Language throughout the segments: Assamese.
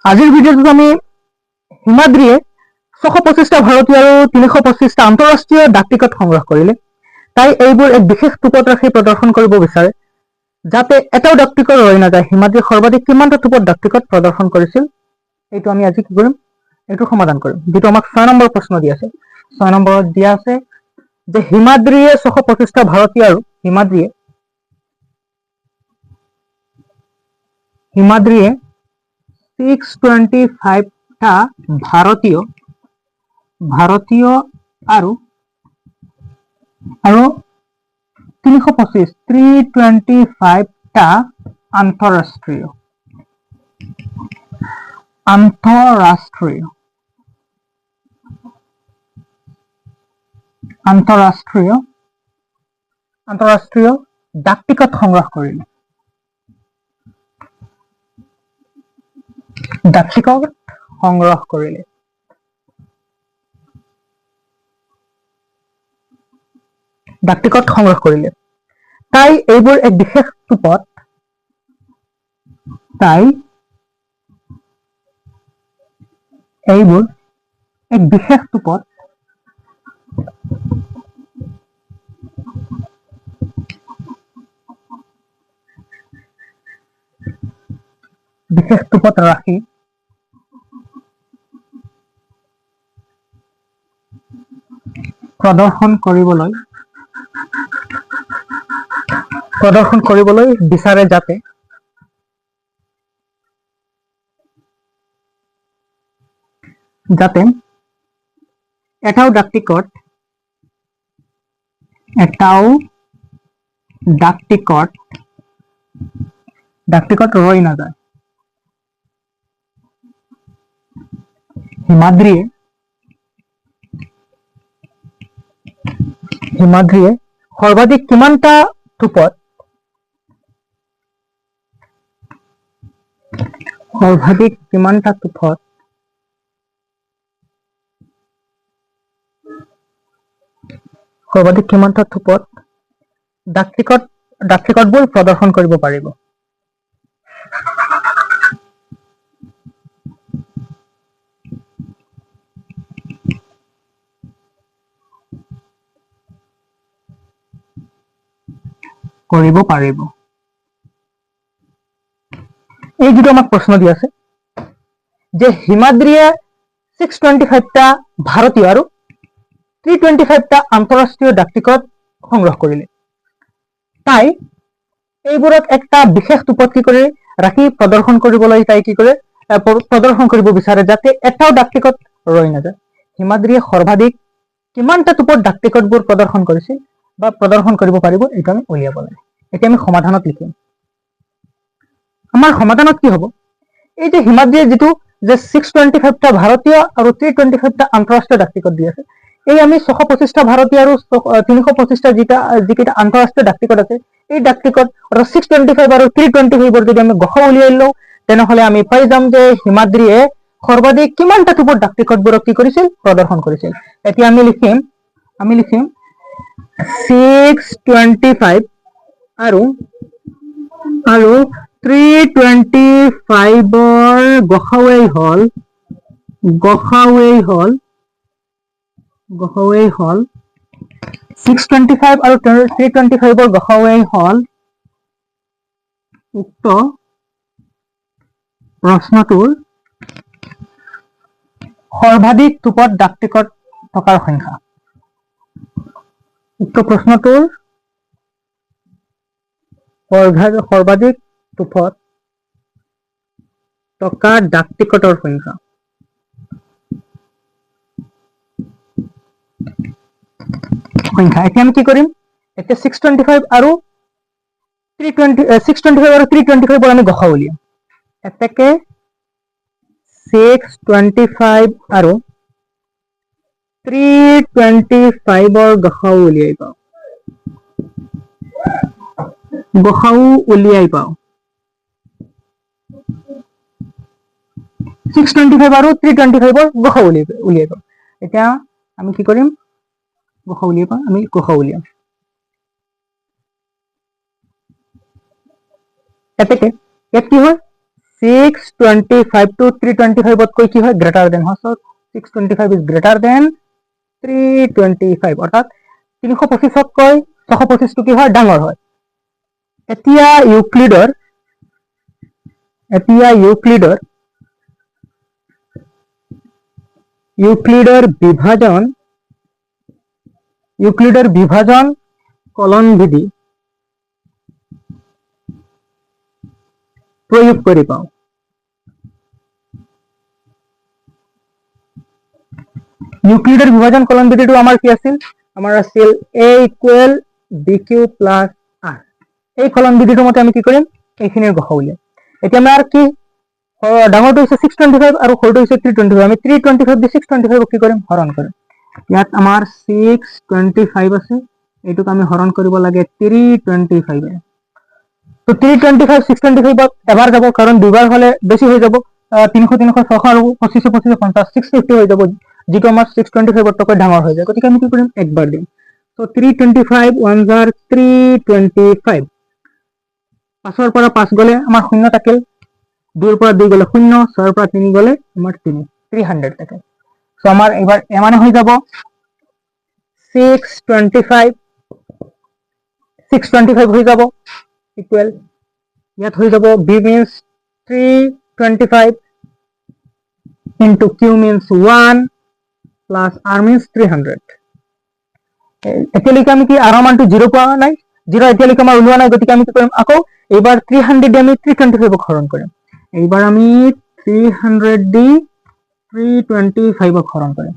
আজিৰ ভিডিঅ'টোত আমি হিমাদ্ৰীয়ে 625টা ভাৰতীয় আৰু 325টা আন্তঃৰাষ্ট্ৰীয় ডাক টিকট সংগ্ৰহ কৰিলে। তাই এইবোৰ এক বিশেষ টোপত ৰাখি প্ৰদৰ্শন কৰিব বিচাৰে যাতে এটাও ডাক টিকট ৰৈ নাযায়। হিমাদ্ৰীয়ে সৰ্বাধিক কিমানটা টোপত ডাক টিকট প্ৰদৰ্শন কৰিছিল, এইটো আমি আজি কি কৰিম, এইটো সমাধান কৰিম। যিটো আমাক 6 নম্বৰ প্ৰশ্ন দিয়া আছে, 6 নম্বৰত দিয়া আছে যে হিমাদ্ৰীয়ে 625টা ভাৰতীয় আৰু হিমাদ্ৰীয়ে 625টা ভাৰতীয় আৰু 325টা আন্তঃৰাষ্ট্ৰীয় ডাক টিকট সংগ্ৰহ কৰিলে। ডাক টিকট সংগ্ৰহ কৰিলে। তাই এইবোৰ এক বিশেষ টোপত ৰাখি প্ৰদৰ্শন কৰিবলৈ বিচাৰে যাতে এটাও ডাক টিকট ৰৈ নাযায়। হিমাদ্ৰীয়ে সৰ্বাধিক কিমানটা টোপত ডাক টিকটবোৰ প্ৰদৰ্শন কৰিব পাৰিব। এই যিটো আমাক প্ৰশ্ন দি আছে যে হিমাদ্ৰীয়ে 625টা ভাৰতীয় আৰু 325টা আন্তঃৰাষ্ট্ৰীয় ডাক টিকট সংগ্ৰহ কৰিলে। তাই এইবোৰক একটা বিশেষ টোপত কি কৰি ৰাখি প্ৰদৰ্শন কৰিবলৈ প্ৰদৰ্শন কৰিব বিচাৰে যাতে এটাও ডাক টিকট ৰৈ নাযায়। হিমাদ্ৰীয়ে সৰ্বাধিক কিমানটা টোপত ডাক টিকটবোৰ প্ৰদৰ্শন কৰিছিল বা প্ৰদৰ্শন কৰিব পাৰিব, এইটো আমি উলিয়াব লাগে। এতিয়া আমি সমাধানত লিখিম। আমাৰ সমাধানত কি হ'ব, এই যে হিমাদ্ৰীয়ে যিটো যে 625টা ভাৰতীয় আৰু 325টা আন্তঃৰাষ্ট্ৰীয় ডাক টিকট দি আছে, এই আমি 625টা ভাৰতীয় আৰু 325টা যিকেইটা আন্তঃৰাষ্ট্ৰীয় ডাক টিকট আছে, এই ডাক টিকট 625 আৰু 325 যদি আমি গসাউ উলিয়াই লওঁ, তেনেহলে আমি পাই যাম যে হিমাদ্ৰীয়ে সৰ্বাধিক কিমানটা টোপত ডাক টিকটবোৰক কি কৰিছিল, প্ৰদৰ্শন কৰিছিল। এতিয়া আমি লিখিম 625 আৰু 325ৰ গসাউৱেই হল 625 আৰু 325ৰ গসাউৱেই হল উক্ত প্ৰশ্নটোৰ সৰ্বাধিক টোপত ডাক টিকট থকাৰ সংখ্যা। উক্ত প্ৰশ্নটোৰ সৰ্বাধিক টোপত থকা ডাক টিকটৰ সংখ্যা। এতিয়া আমি কি কৰিম, এতিয়া 625 আৰু 325 আমি গসাউ উলিয়াম। এতেকে 625 আৰু 325ৰ গসাউ উলিয়াই পাওঁ। 625 আৰু 325ৰ গসাউ উলিয়াই পাওঁ। এতিয়া আমি কি কৰিম, গসাউ উলিয়াম। এতেকে ইয়াত কি হয়, 625 to 325 তকৈ কি হয় গ্ৰেটাৰ দেন হয়। সো 625 ইজ গ্ৰেটাৰ দেন 325 অৰ্থাৎ 325 তকৈ 625 টো কি হয় ডাঙৰ হয়। এতিয়া ইউক্লিডৰ বিভাজন কলন বিধি প্ৰয়োগ কৰে পাও। ইউক্লিডেৰ বিভাজন কলন বিধিটো আমাৰ কি আছিল? আমাৰ আছিল a equal bq plus r। এই কলন বিধিটোৰ মতে আমি কি কৰিম? এইখিনিৰ গসা উলিয়াম। এতিয়া আমাৰ কি ডাঙৰটো হৈছে 625 আৰু সৰুটো হৈছে 325। আমি 325 দি 625 কি কৰিম? হৰণ কৰিম। ইয়াত আমাৰ 625 আছে, এইটোক আমি হৰণ কৰিব লাগে 325। তো 325 625 এবাৰ যাব, কাৰণ দুইবাৰ হলে বেছি হৈ যাব। 300 300 600 আৰু 25 25 50 650 হৈ যাব, যেটো আমাৰ 625 তকৈ ডাঙৰ হৈ যায়। গতিকে আমি কি কৰিম? একবাৰ দিম। তো 325 1 জাৰ 325। 5 পৰা 5 গলে আমাৰ শূন্য থাকিল, 2 পৰা 2 গলে শূন্য, 6 পৰা 3 গলে আমাৰ 300 থাকে। সো আমাৰ এবাৰ মানে হৈ যাব 625 হৈ যাব ইকুৱেল, ইয়াত হৈ যাব b means 325 into q means 1 plus r means 300। এতিয়ালৈকে আমি কি r মানটো 0 পোৱা নাই, 0 এতিয়ালৈকে আমাৰ ওলোৱা নাই। গতিকে আমি কি কৰিম? আকৌ এইবাৰ 300 দি আমি 325 হৰণ কৰিম। এইবাৰ আমি 300 দি 325 হৰণ কৰিম।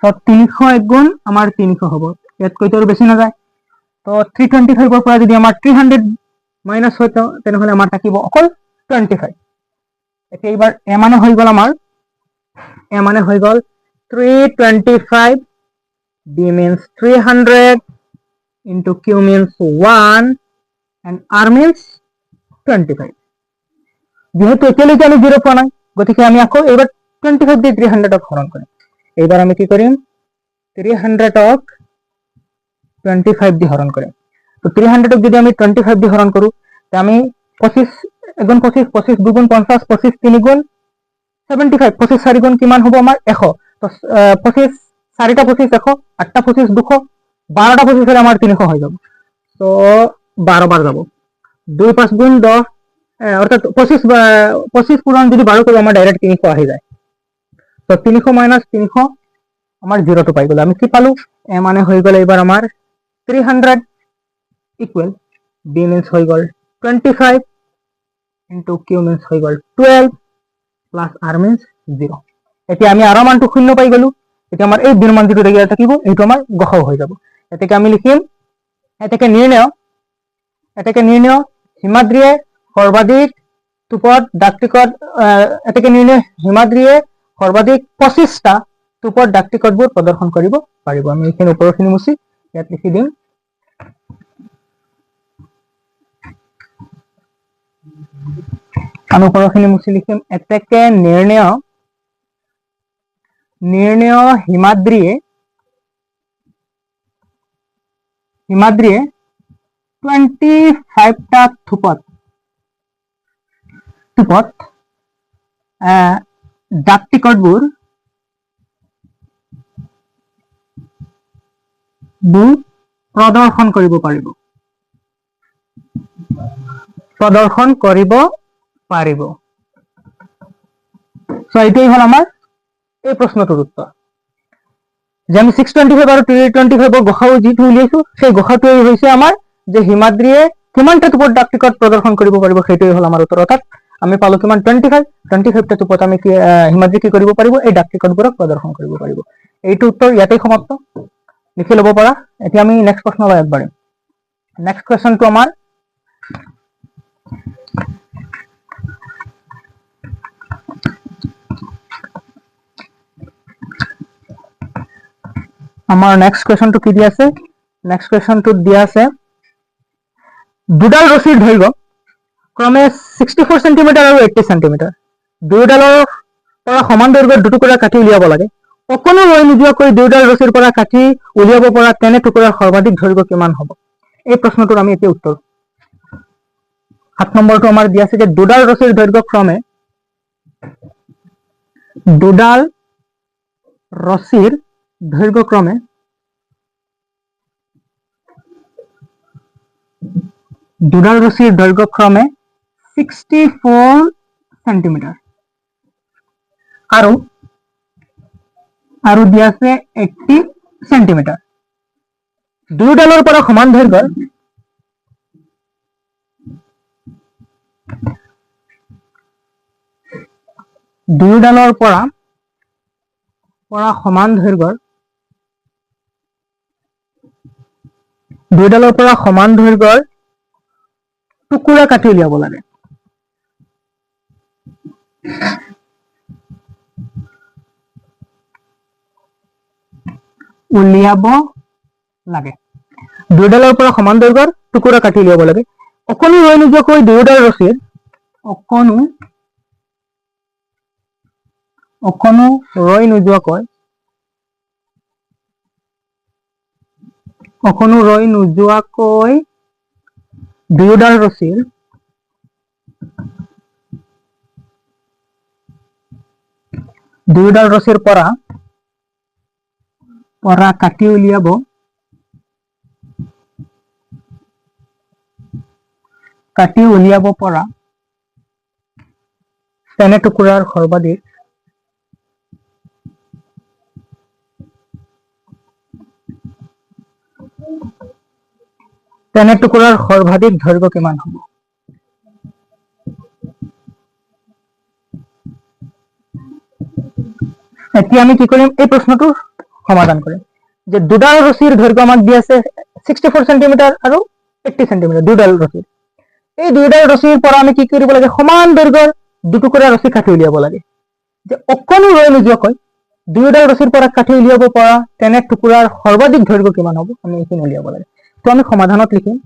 তো 300 গুণ আমাৰ 300 হ'ব, ইয়াতকৈ তো বেছি নাযায়। তো 325 পৰা যদি আমাৰ 300 মাইনাস হয় তেনেহলে আমাৰ থাকিব অকল 25। এতিয়া এইবাৰ মানে হৈ গল আমাৰ 325, b means 300 into q means 1 and r means 25। যেহেতু এতিয়ালৈকে আমি 0 পোৱা নাই, গতিকে আমি আকৌ এইবাৰ 25 দি 300 হৰণ কৰিম। এইবাৰ আমি কি কৰিম? 300 25 দি হৰণ কৰিম। তো 300 যদি আমি 25 দি হৰণ কৰো, আমি 25 এগুণ 25, 25 দুগুণ 50, 25 3 গুণ 75, 25 4 গুণ কিমান হ'ব আমাৰ 100। তো 25 4টা 25 100, 8টা 25 200, 12টা 25 হলে আমাৰ 300 হৈ যাব। তো 12 বার যাব, 2 5 গুণ 10, অর্থাৎ 25 পূরণ যদি 12 করি আমার ডাইরেক্ট 300 আহি যায়। তো 300 মাইনাস 300 আমার 0 পাই গেল। আমি কি পালু? মানে হয়ে গেল এবার আমার 300 ইকুয়াল b means হয়ে গেল 25 into q means হয়ে গেল 12 plus r means 0। এতিয়া আমি r মানটো 0 পাই গেলু। এতিয়া আমার এই বির মান যেটো রেগে থাকিব এইটো আমার গসাও হয়ে যাব। এটাকে আমি লিখিম, এটাকে নির্ণয় হিমাদ্রিয়ে সর্বাধিক টুপত ডাক টিকট, এটাকে নির্ণয় হিমাদ্রিয়ে সর্বাধিক 25টা টুপত ডাক টিকটবোৰ প্ৰদৰ্শন কৰিব পাৰিব। আমি এইখিনি ওপৰখিনি মুছি ইয়াত লিখি দিম। আমি ওপৰখিনি মুছি লিখিম, এটাকে নিৰ্ণয় হিমাদ্ৰিয়ে 25টা থুপত ডাক টিকটবোৰ প্ৰদৰ্শন কৰিব পাৰিব। সো এইটাই হল আমাৰ এই প্ৰশ্নটোৰ উত্তৰ। যে আমি 625 আৰু 325 গসাও যিটো উলিয়াইছো, সেই গসাটোৱে হৈছে আমাৰ যে হিমাদ্ৰিয়ে কিমানটা টুপত ডাক টিকট প্ৰদৰ্শন কৰিব পাৰিব, সেইটোৱে হল আমাৰ উত্তৰ। অৰ্থাৎ আমি পালো কিমান 25টা টুপত আমি হিমাদ্ৰি কি কৰিব পাৰিব? এই ডাক টিকটবোৰক প্ৰদৰ্শন কৰিব পাৰিব। এইটো উত্তৰ ইয়াতেই সমাপ্ত, লিখি ল'ব পাৰা। এতিয়া আমি নেক্সট প্ৰশ্নলৈ আগবাঢ়িম। নেক্সট কুৱেশ্যনটো আমাৰ নেক্সট কুৱেশ্যনটো কি দিয়া আছে? নেক্সট কুৱেশ্যনটোত দিয়া আছে দুডাল ৰছীৰ দৈৰ্ঘ্য ক্ৰমে 64 সেন্টিমিটাৰ আৰু 80 সেন্টিমিটাৰ। দুয়োডালৰ পৰা সমান দৈৰ্ঘ্যৰ দুটুকুৰা কাঠি উলিয়াব লাগে। অকণো ৰৈ নোযোৱাকৈ দুয়োডাল ৰছীৰ পৰা কাঠি উলিয়াব পৰা তেনে টুকুৰাৰ সৰ্বাধিক দৈৰ্ঘ্য কিমান হ'ব? এই প্ৰশ্নটোৰ আমি এতিয়া উত্তৰ 7 নম্বৰটো আমাৰ দিয়া আছে যে দুডাল ৰছীৰ দৈৰ্ঘ্য ক্ৰমে দুডাল ৰছীৰ দৈৰ্ঘ্যক্ৰমে দুডাল ৰছীৰ দৈৰ্ঘ্যক্ৰমে 64 সেন্টিমিটাৰ আৰু দিয়া আছে 80 সেন্টিমিটাৰ। দুয়োডালৰ পৰা সমান দৈৰ্ঘ্যৰ দুয়োডালৰ পৰা সমান দৈৰ্ঘ্যৰ টুকুৰা কাটি উলিয়াব লাগে। দুয়োডালৰ পৰা সমান দৈৰ্ঘ্যৰ টুকুৰা কাটি উলিয়াব লাগে। অকণো ৰৈ নোযোৱাকৈ দুয়োডাল ৰছীৰ দুয়োডাল ৰছীৰ পৰা কাটি উলিয়াব পৰা তেনে টুকুৰাৰ সৰ্বাধিক দৈৰ্ঘ্য কিমান হ'ব? এতিয়া আমি কি কৰিম, এই প্ৰশ্নটো সমাধান কৰিম। যে দুডাল ৰছীৰ দৈৰ্ঘ্য আমাক দি আছে 64 সেন্টিমিটাৰ আৰু 80 সেন্টিমিটাৰ দুডাল ৰছীৰ। এই দুডাল ৰছীৰ পৰা আমি কি কৰিব লাগে, সমান দৈৰ্ঘ্যৰ দুটুকুৰা ৰছী কাটি উলিয়াব লাগে। যে অকণো ৰৈ নোযোৱাকৈ দুয়োডাল ৰছীৰ পৰা কাটি উলিয়াব পৰা তেনে টুকুৰাৰ সৰ্বাধিক দৈৰ্ঘ্য কিমান হ'ব, আমি এইখিনি উলিয়াব লাগে। তো আমি সমাধানত লিখিম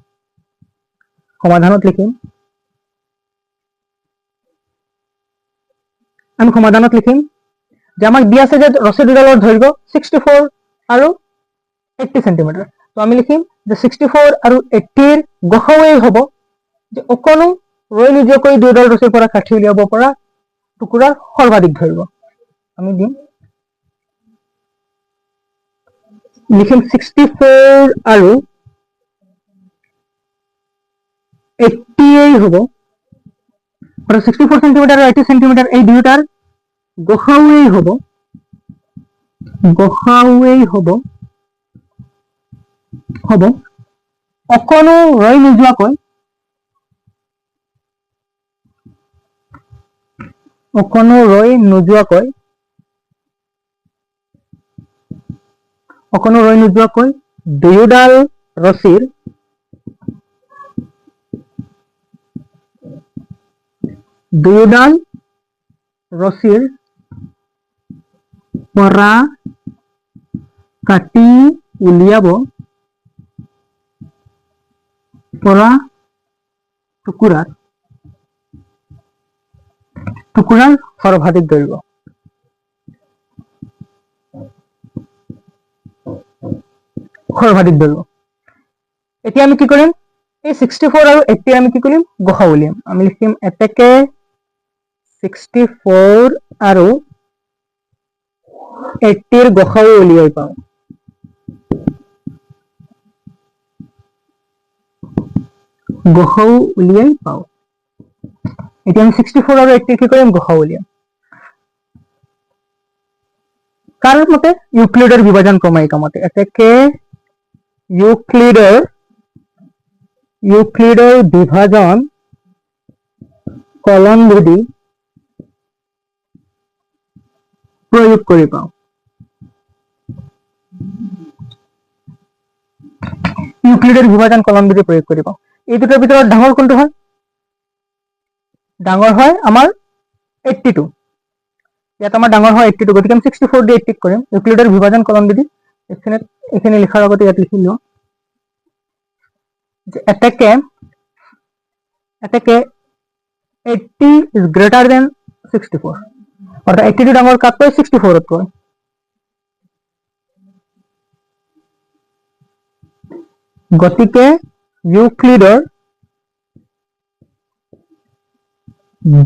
যে আমাক দিয়া আছে যে ৰছী দুডালৰ দৈৰ্ঘ্য 64 আৰু 80 সেন্টিমিটাৰ। তো আমি লিখিম যে 64 আৰু 80 গসাউৱেই হ'ব যে অকণো ৰৈ নোযোৱাকৈ দুডাল ৰছীৰ পৰা কাটি উলিয়াব পৰা টুকুৰাৰ সৰ্বাধিক দৈৰ্ঘ্য। আমি লিখিম 64 আৰু 80 হ'ব, আৰু 64 সেন্টিমিটাৰ আৰু 80 সেন্টিমিটাৰ এই দুয়োটাৰ গসাউৱেই হ'ব অকণো ৰৈ নোযোৱাকৈ দুয়োডাল ৰছীৰ পৰা কাটি উলিয়াব পৰা টুকুৰাৰ সৰ্বাধিক দৈৰ্ঘ্য। এতিয়া আমি কি কৰিম, এই 64 আৰু 80 আমি কি কৰিম, গসাউ উলিয়াম। আমি লিখিম এতেকে 64 আৰু 80 গসাউ উলিয়াই পাওঁ। এতিয়া আমি 64 আৰু 80 কি কৰিম, গসাউ উলিয়াম। কাৰ মতে, ইউক্লিডৰ বিভাজন ক্ৰমায়িকা মতে। এতেকে ইউক্লিডৰ বিভাজন কলন বিধি প্ৰয়োগ কৰি পাওঁ। ইউক্লিডৰ বিভাজন কলন বিধি প্ৰয়োগ কৰি পাওঁ। এই দুটাৰ ভিতৰত ডাঙৰ কোনটো হয়? ডাঙৰ হয় আমাৰ 82। ইয়াত আমাৰ ডাঙৰ হয় 82, গতিকে আমি 64 দি 80 কৰিম। ইউক্লিডৰ বিভাজন কলন বিধি এইখিনি লিখাৰ আগতে ইয়াত লিখি লওঁ যে এতেকে 80 is greater than 64, অর্থাৎ 82 ডাঙৰ কাতকৈ 64 তকৈ। গতিকে ইউক্লিডৰ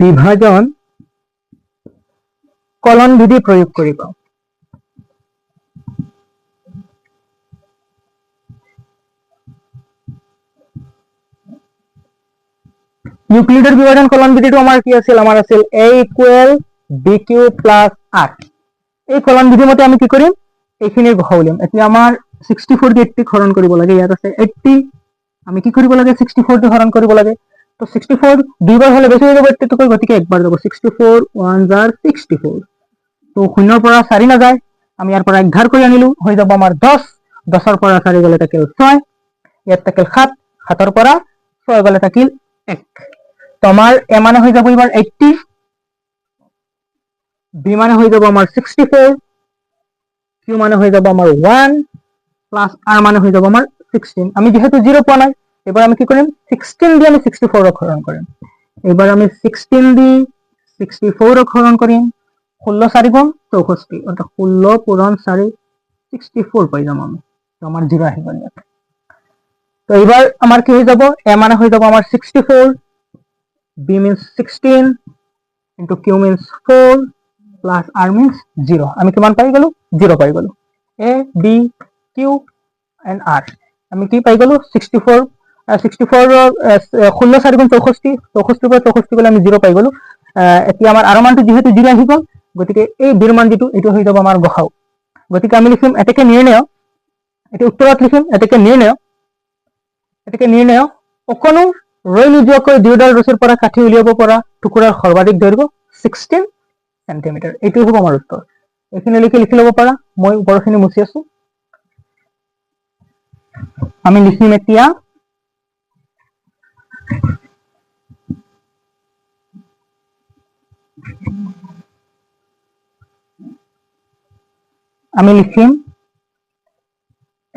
বিভাজন কলন বিধি প্ৰয়োগ কৰিব। ইউক্লিডৰ বিভাজন কলন বিধিটো আমাৰ কি আছিল? আমাৰ আছিল a equal B Q plus r। এই কলন বিধি মতে আমি কি কৰিম? এইখিনিৰ গড় উলিয়াম। এতিয়া আমাৰ 64 কে 80 হৰণ কৰিব লাগে। ইয়াত আছে 80, আমি কি কৰিব লাগে? 64 কে হৰণ কৰিব লাগে। তো 64 দুইবাৰ হলে বেছি হৈ যাব 80 গতিকে একবাৰ যাব। 64 1 জাৰ 64। তো 0 পৰা 4 নাযায়, আমি ইয়াৰ পৰা 11 কৰি আনিলো, হৈ যাব আমাৰ 10। 10 পৰা 4 গলে থাকিল 6, ইয়াত থাকিল 7, 7 পৰা 6 গলে থাকিল 1। তো আমাৰ এ মানে হৈ যাব এবাৰ 80, বি মানে হৈ যাব আমাৰ 64, কিউ মানে হৈ যাব আমাৰ 1 প্লাস আৰ মানে হৈ যাব আমাৰ 16। আমি যেহেতু 0 পোৱা নাই, এবাৰ আমি কি কৰিম? 16 দিয়ে আমি 64 হৰণ কৰিম। এবাৰ আমি 16 দি 64 হৰণ কৰিম। 16 4 গুণ 64, অর্থাৎ 16 পূরণ 4 64 পাই যাম আমি। তো আমার 0 আহিব ইয়াত। তো এবার আমার কি হয়ে যাব? এ মানে হয়ে যাব আমার 64, B means 16 into Q means 4 plus R means 0। আমি কিমান পাই গেলো? 0 পাই গেলো। A B Q and R আমি কি পাই গেলো? 64। 64 16 4 গুণ 64, 64 পৰা 64 গলে আমি 0 পাই গেলো। এতিয়া আমাৰ আৰ মানটো যেহেতু 0 আহি গল, গতিকে এই বিৰ মান যেটো এটো হৈ যাব আমাৰ গসাউ। গতিকে আমি লিখিম এটাকে নিৰ্ণয়, এটা উত্তৰত লিখিম এটাকে নিৰ্ণয় অকণো ৰৈ নোযোৱাকৈ দুয়োডাল ৰছীৰ পৰা কাঠি উলিয়াব পৰা টুকুৰাৰ সৰ্বাধিক দৈৰ্ঘ্য 16 সেন্টিমিটাৰ। এইটো হ'ব আমাৰ উত্তৰ। এইখিনি লিখি ল'ব পাৰা। মই ওপৰখিনি মুছি আছো। আমি লিখিম এতিয়া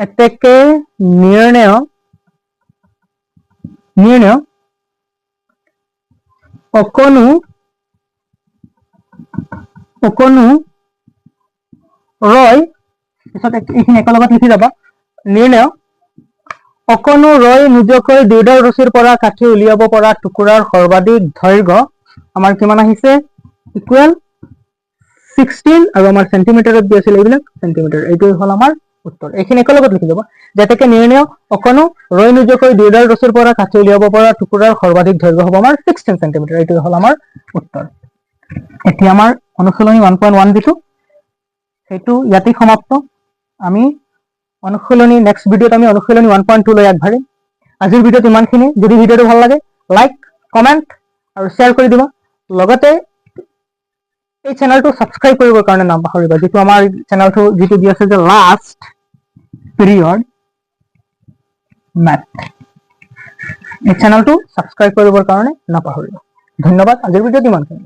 এতেকে নিৰ্ণয় অকণো ৰয়, পিছত এইখিনি একেলগত লিখি যাবা। নিৰ্ণয় অকণো ৰৈ নোযোৱাকৈ দুয়োডাল ৰছীৰ পৰা কাঠি উলিয়াব পৰা টুকুৰাৰ সৰ্বাধিক দৈৰ্ঘ্য আমাৰ কিমান আহিছে? ইকুৱেল 16 আৰু আমাৰ সেন্টিমিটাৰত দি আছিল এইবিলাক সেন্টিমিটাৰ। এইটো হল আমাৰ উত্তৰ। এইখিনি একেলগত লিখি যাব। যেটাকে নিৰ্ণয় অকণো ৰৈ নোযোৱাকৈ দুয়োডাল ৰছীৰ পৰা কাঠি উলিয়াব পৰা টুকুৰাৰ সৰ্বাধিক দৈৰ্ঘ্য হ'ব আমাৰ 16 সেন্টিমিটাৰ। এইটো হল আমাৰ উত্তৰ। এতিয়া আমাৰ অনুশীলনী 1.1 যিটো সেইটো ইয়াতেই সমাপ্ত। আমি অনুশীলনী নেক্সট ভিডিওত আমি অনুশীলনী 1.2 লৈ আগবাঢ়িম। আজিৰ ভিডিওত ইমানখিনি। যদি ভিডিওটো ভাল লাগে লাইক, কমেন্ট আৰু শ্বেয়াৰ কৰি দিবা। লগতে এই চেনেলটো সাবস্ক্ৰাইব কৰিবৰ কাৰণে নাপাহৰিবা। যেটো আমাৰ চেনেলটো যেটো দি আছে যে লাষ্ট পিৰিয়ড ম্যাথ, এই চেনেলটো সাবস্ক্ৰাইব কৰিবৰ কাৰণে নাপাহৰিবা। ধন্যবাদ। আজিৰ ভিডিওত ইমানখিনি।